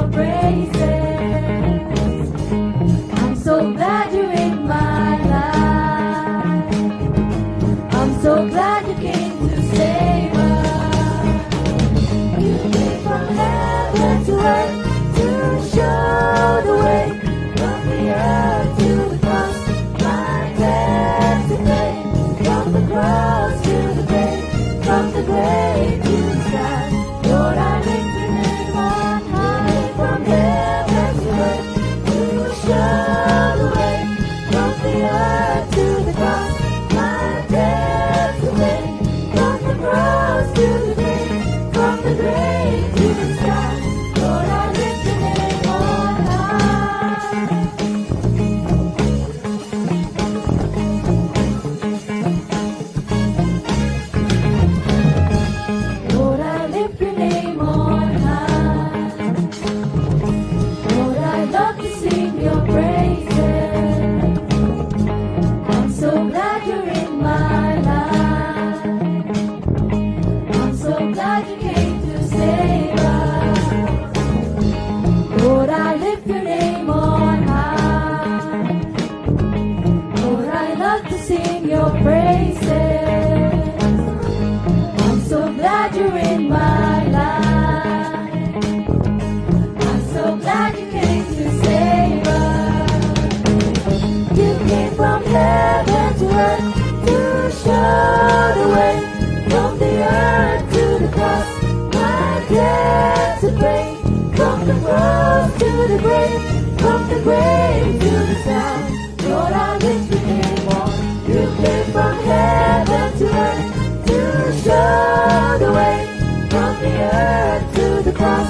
your praises. I'm so glad you're in my life. I'm so glad you came to save us. You came from heaven to earth to show the way, from the earth to the cross, my debt to pay, from the cross to the grave, from the grave to the sky. Lord, I lift your name on high, from heaven to earth to show the way, from the earth to the cross, my debt to pay, from the cross to the grave, from the grave to the sky. Lord, I lift your name on high. Lord, I lift your name on high. Lord, I love to sing your praises. I'm so glad you're in my life. I'm so glad you came to save us. Lord, I lift your name on high. Lord, I love to sing your praises. I'm so glad you're in my life. I'm so glad you came to save us. You came from heaven to earth to show the way, from the earth to the cross, my debt to pay, from the cross to the grave, from the grave to the sky. Lord, I lift your name on. You came from heaven to earth to show the way, from the earth to the cross,